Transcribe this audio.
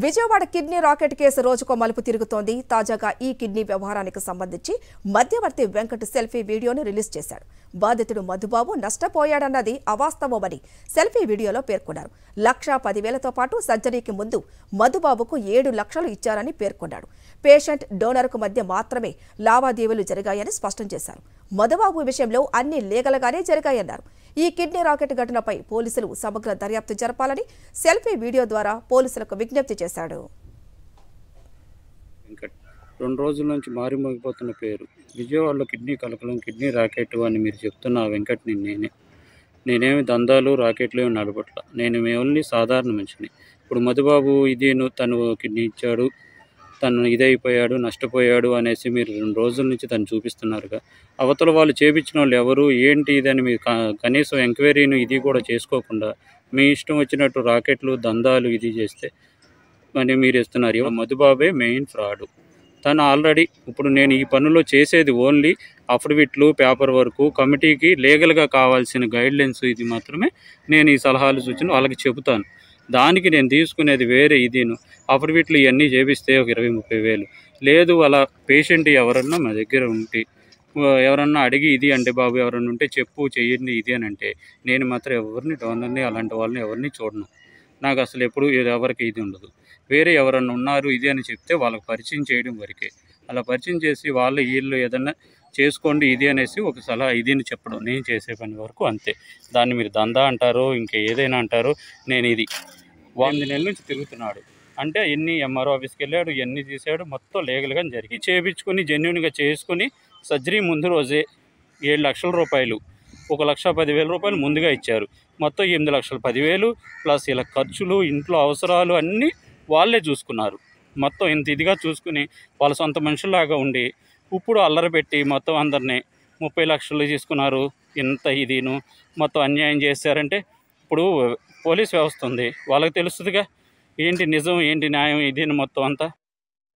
Vijayawada kidney racket case రోజుకో మలుపు తిరుగుతోంది. తాజాగా ఈ కిడ్నీ వ్యవహారానికి సంబంధించి మధ్యవర్తి వెంకట్ సెల్ఫీ వీడియోను రిలీజ్ చేశాడు. బాధితుడు మధుబాబు నష్టపోయాడన్నది అవాస్తవమని సెల్ఫీ వీడియోలో పేర్కొన్నారు. 1,10,000తో పాటు సర్జరీకి ముందు మధుబాబుకు 7 లక్షలు ఇచ్చారని పేర్కొన్నాడు. పేషెంట్ డోనర్కు మధ్య మాత్రమే లావాదేవీలు జరిగాయని స్పష్టం చేశారు. మధుబాబు విషయంలో అన్ని లీగల్గానే జరిగాయన్నారు. ఈ కిడ్నీ రాకెట్ ఘటనపై పోలీసులు సమగ్ర దర్యాప్తు జరపాలని సెల్ఫీ వీడియో ద్వారా పోలీసులకు విజ్ఞప్తి చేశాడు. 2 రోజుల నుంచి మారిమోగిపోతున్న పేరు విజయవాడలో కిడ్నీ కలకలం, కిడ్నీ రాకెట్ అని మీరు చెప్తున్న వెంకట్ని నేనేమి దందాలు రాకెట్లు ఏమి నడపట్ల. నేను ఓన్లీ సాధారణ మనిషిని. ఇప్పుడు మధుబాబు తను కిడ్నీ ఇచ్చాడు, తను ఇదైపోయాడు, నష్టపోయాడు అనేసి మీరు 2 రోజుల నుంచి తను చూపిస్తున్నారుగా. అవతల వాళ్ళు చేపించిన వాళ్ళు ఎవరు ఏంటి ఇదని మీరు కనీసం ఎంక్వైరీను ఇది కూడా చేసుకోకుండా మీ ఇష్టం వచ్చినట్టు రాకెట్లు దందాలు ఇది చేస్తే మరి మీరు ఇస్తున్నారు. మధుబాబే మెయిన్ ఫ్రాడు. తను ఆల్రెడీ ఇప్పుడు నేను ఈ పనుల్లో చేసేది ఓన్లీ అఫిడవిట్లు, పేపర్ వర్కు, కమిటీకి లీగల్గా కావాల్సిన గైడ్లైన్స్ ఇది మాత్రమే నేను ఈ సలహాలు సూచన వాళ్ళకి చెబుతాను. దానికి నేను తీసుకునేది వేరే అఫిడవిట్లు ఇవన్నీ చేపిస్తే ఒక 20-30 వేలు. లేదు వాళ్ళ పేషెంట్ ఎవరన్నా మా దగ్గర ఉంటే ఎవరన్నా అడిగి ఇది అంటే బాబు ఎవరన్నా ఉంటే చెప్పు చెయ్యండి ఇది అని అంటే నేను మాత్రం ఎవరిని డోనర్ని అలాంటి వాళ్ళని ఎవరిని చూడను. నాకు అసలు ఎప్పుడు ఎవరికి ఇది ఉండదు. వేరే ఎవరన్నా ఉన్నారు ఇది అని చెప్తే వాళ్ళకి పరిచయం చేయడం వరకే. అలా పరిచయం చేసి వీళ్ళు ఏదన్నా చేసుకోండి ఇది అనేసి ఒక సలహా ఇదిని చెప్పడం నేను చేసే పని వరకు అంతే. దాన్ని మీరు దందా అంటారో ఇంకా ఏదైనా అంటారో. నేను 8 నెలల నుంచి తిరుగుతున్నాడు అంటే ఎన్ని ఎంఆర్ఓ ఆఫీస్కి వెళ్ళాడు, ఇవన్నీ తీసాడు, మొత్తం లీగల్గా జరిగి చేయించుకుని జెన్యున్గా చేసుకుని సర్జరీ ముందు రోజే 7 లక్షల రూపాయలు, 1,10,000 రూపాయలు ముందుగా ఇచ్చారు. మొత్తం 8,10,000 ప్లస్ ఇలా ఖర్చులు, ఇంట్లో అవసరాలు అన్నీ వాళ్ళే చూసుకున్నారు. మొత్తం ఇంత ఇదిగా చూసుకుని వాళ్ళ సొంత మనుషుల్లాగా ఉండి ఇప్పుడు అల్లరి పెట్టి మొత్తం అందరినీ 30 లక్షలు తీసుకున్నారు. ఇంత మొత్తం అన్యాయం చేశారంటే ఇప్పుడు పోలీస్ వ్యవస్థ ఉంది, వాళ్ళకి తెలుస్తుందిగా ఏంటి నిజం ఏంటి న్యాయం మొత్తం అంతా.